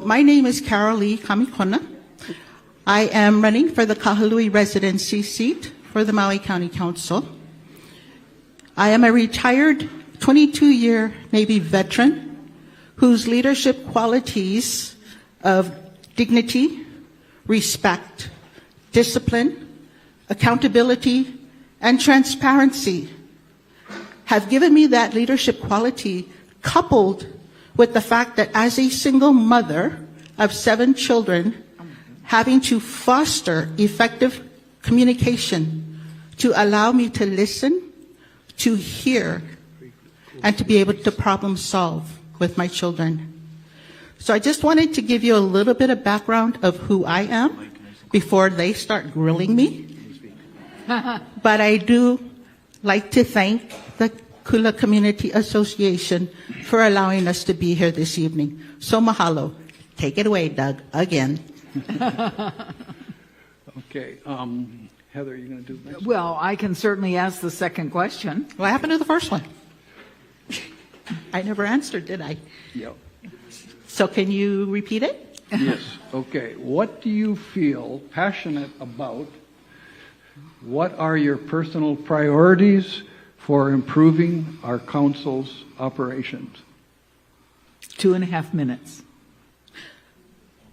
my name is Carol Lee Kamekona. I am running for the Kahului residency seat for the Maui County Council. I am a retired 22-year Navy veteran whose leadership qualities of dignity, respect, discipline, accountability, and transparency have given me that leadership quality, coupled with the fact that as a single mother of 7 children, having to foster effective communication to allow me to listen, to hear, and to be able to problem solve with my children. So I just wanted to give you a little bit of background of who I am before they start grilling me. But I do like to thank the Kula Community Association for allowing us to be here this evening. So mahalo. Take it away, Doug, again. Okay. Heather, are you going to do next? Well, I can certainly ask the second question. What happened to the first one? I never answered, did I? Yep. So can you repeat it? Yes. Okay. What do you feel passionate about? What are your personal priorities for improving our council's operations? 2.5 minutes.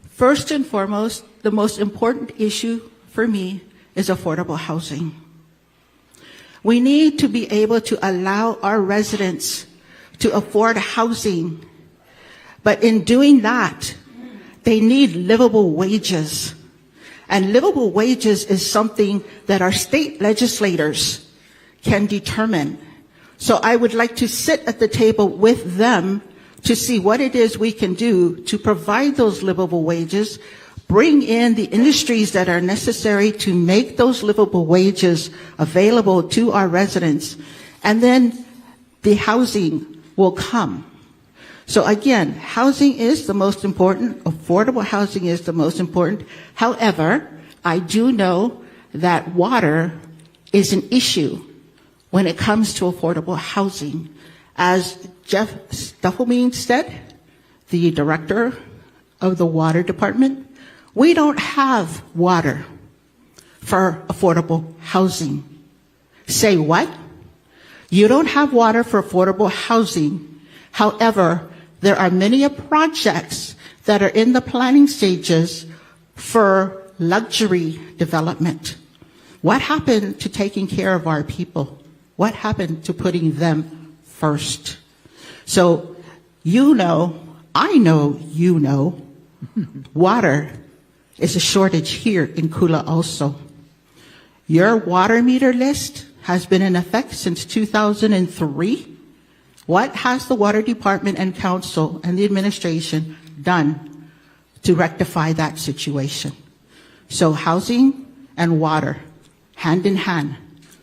First and foremost, the most important issue for me is affordable housing. We need to be able to allow our residents to afford housing, but in doing that, they need livable wages. And livable wages is something that our state legislators can determine. So I would like to sit at the table with them to see what it is we can do to provide those livable wages, bring in the industries that are necessary to make those livable wages available to our residents, and then the housing will come. So again, housing is the most important, affordable housing is the most important. However, I do know that water is an issue when it comes to affordable housing. As Jeff Stuffelmean said, the director of the water department, we don't have water for affordable housing. Say what? You don't have water for affordable housing. However, there are many projects that are in the planning stages for luxury development. What happened to taking care of our people? What happened to putting them first? So, you know, I know you know, water is a shortage here in Kula also. Your water meter list has been in effect since 2003. What has the water department and council and the administration done to rectify that situation? So housing and water, hand in hand,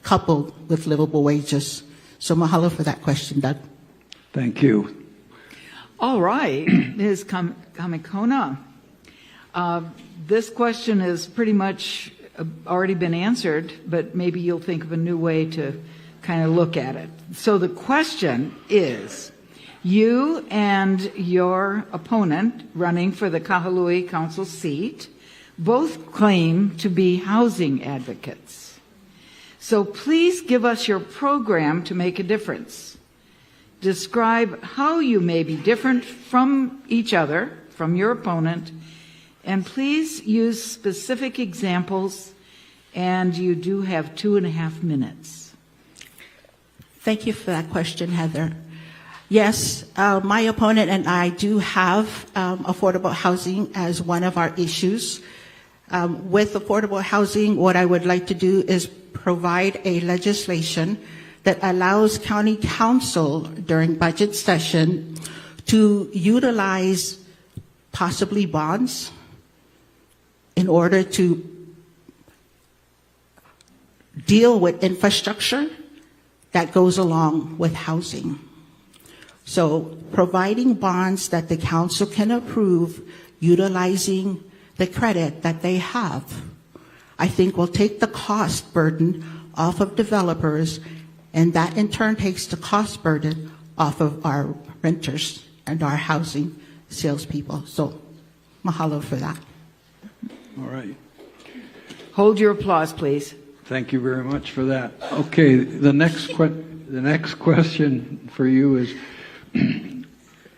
coupled with livable wages. So mahalo for that question, Doug. Thank you. All right, Ms. Kamekona. This question has pretty much already been answered, but maybe you'll think of a new way to kind of look at it. So the question is, you and your opponent running for the Kahului Council seat both claim to be housing advocates. So please give us your program to make a difference. Describe how you may be different from each other, from your opponent, and please use specific examples, and you do have 2.5 minutes. Thank you for that question, Heather. Yes, my opponent and I do have affordable housing as one of our issues. With affordable housing, what I would like to do is provide a legislation that allows county council during budget session to utilize possibly bonds in order to deal with infrastructure that goes along with housing. So providing bonds that the council can approve utilizing the credit that they have, I think will take the cost burden off of developers, and that in turn takes the cost burden off of our renters and our housing salespeople. So Mahalo for that. All right. Hold your applause, please. Thank you very much for that. Okay, the next question for you is,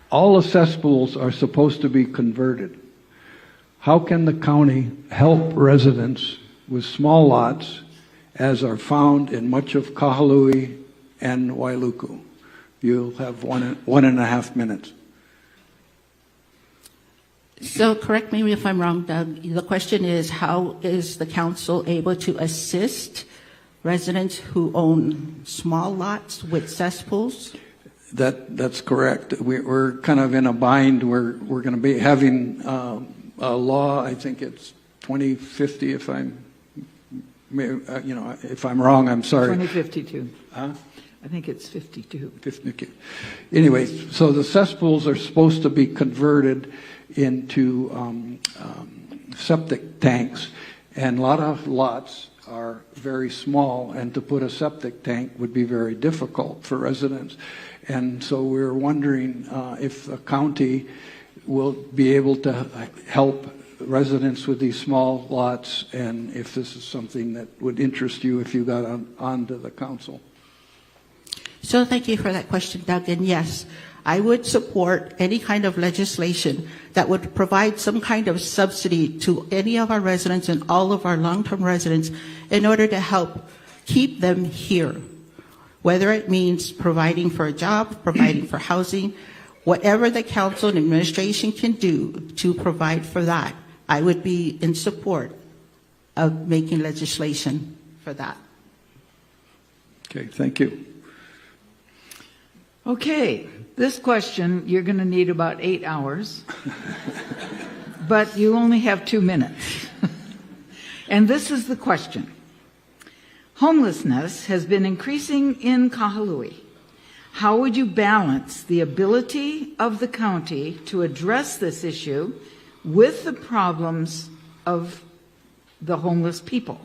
all the cesspools are supposed to be converted. How can the county help residents with small lots as are found in much of Kahului and Wailuku? You'll have 1.5 minutes. So correct me if I'm wrong, Doug. The question is, how is the council able to assist residents who own small lots with cesspools? That's correct. We're kind of in a bind. We're going to be having a law. I think it's 2050. If I'm wrong, I'm sorry. 2052. Huh? I think it's 52. 50. Anyway, so the cesspools are supposed to be converted into septic tanks, and a lot of lots are very small, and to put a septic tank would be very difficult for residents. And so we're wondering if the county will be able to help residents with these small lots, and if this is something that would interest you if you got onto the council. So thank you for that question, Doug. And yes, I would support any kind of legislation that would provide some kind of subsidy to any of our residents and all of our long-term residents in order to help keep them here. Whether it means providing for a job, providing for housing, whatever the council and administration can do to provide for that, I would be in support of making legislation for that. Okay, thank you. Okay, this question, you're going to need about 8 hours, but you only have 2 minutes. And this is the question. Homelessness has been increasing in Kahului. How would you balance the ability of the county to address this issue with the problems of the homeless people?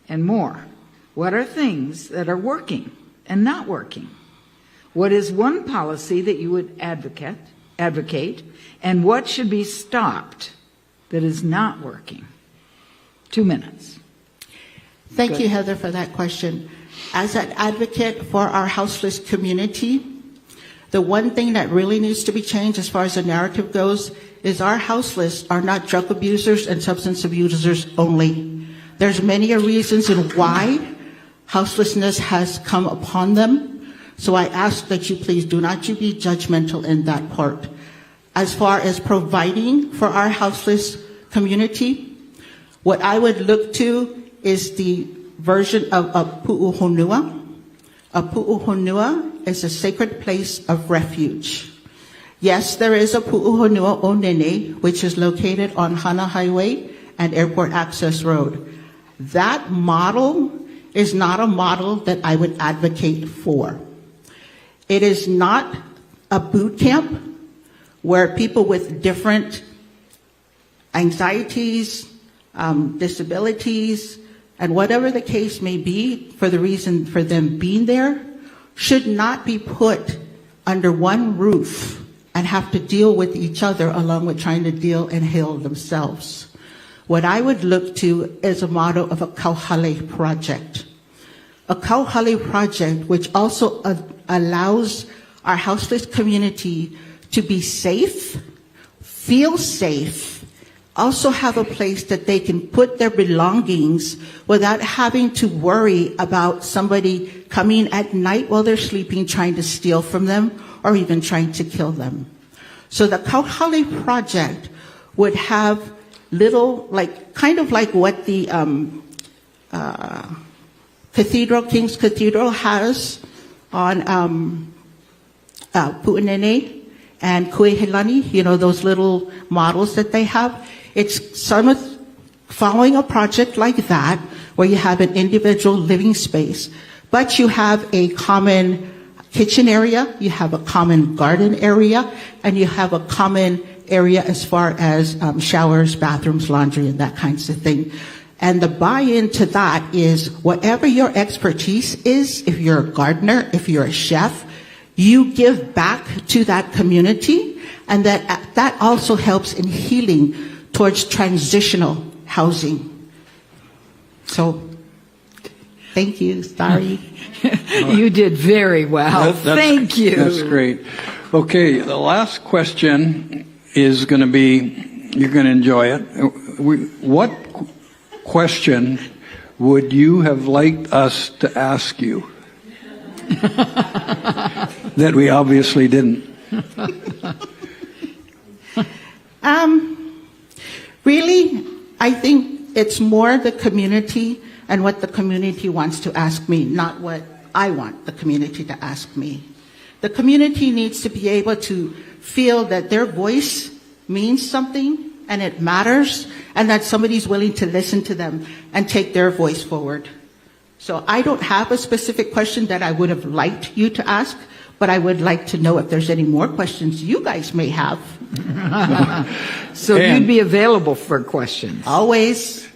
And more, what are things that are working and not working? What is one policy that you would advocate, and what should be stopped that is not working? 2 minutes. Thank you, Heather, for that question. As an advocate for our houseless community, the one thing that really needs to be changed as far as the narrative goes is our houseless are not drug abusers and substance abusers only. There's many reasons in why houselessness has come upon them. So I ask that you please do not be judgmental in that part. As far as providing for our houseless community, what I would look to is the version of a pu'uhonua. A pu'uhonua is a sacred place of refuge. Yes, there is a pu'uhonua Onene, which is located on Hana Highway and Airport Access Road. That model is not a model that I would advocate for. It is not a boot camp where people with different anxieties, disabilities, and whatever the case may be for the reason for them being there should not be put under one roof and have to deal with each other along with trying to deal and heal themselves. What I would look to is a model of a kauhale project. A kauhale project which also allows our houseless community to be safe, feel safe, also have a place that they can put their belongings without having to worry about somebody coming at night while they're sleeping trying to steal from them or even trying to kill them. So the Kauhale project would have little, kind of like what the King's Cathedral has on Pu'unene and Kuehilani, those little models that they have. It's some of following a project like that where you have an individual living space, but you have a common kitchen area, you have a common garden area, and you have a common area as far as showers, bathrooms, laundry, and that kinds of thing. And the buy-in to that is whatever your expertise is, if you're a gardener, if you're a chef, you give back to that community and that also helps in healing towards transitional housing. So, thank you. Sorry. You did very well. Thank you. That's great. Okay, the last question is going to be, you're going to enjoy it. What question would you have liked us to ask you that we obviously didn't? Really, I think it's more the community and what the community wants to ask me, not what I want the community to ask me. The community needs to be able to feel that their voice means something and it matters, and that somebody's willing to listen to them and take their voice forward. So I don't have a specific question that I would have liked you to ask, but I would like to know if there's any more questions you guys may have. So you'd be available for questions. Always.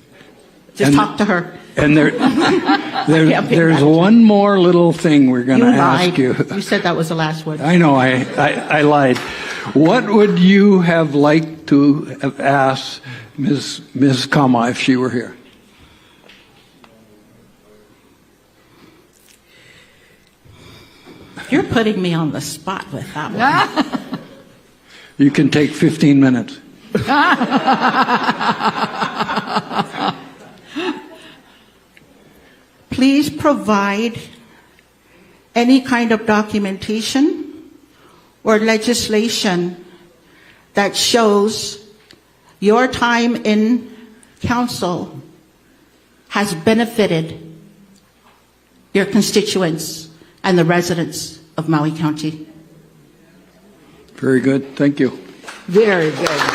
Just talk to her. And there's one more little thing we're going to ask you. You said that was the last one. I know, I lied. What would you have liked to have asked Ms. Kama if she were here? You're putting me on the spot with that one. You can take 15 minutes. Please provide any kind of documentation or legislation that shows your time in council has benefited your constituents and the residents of Maui County. Very good. Thank you. Very good.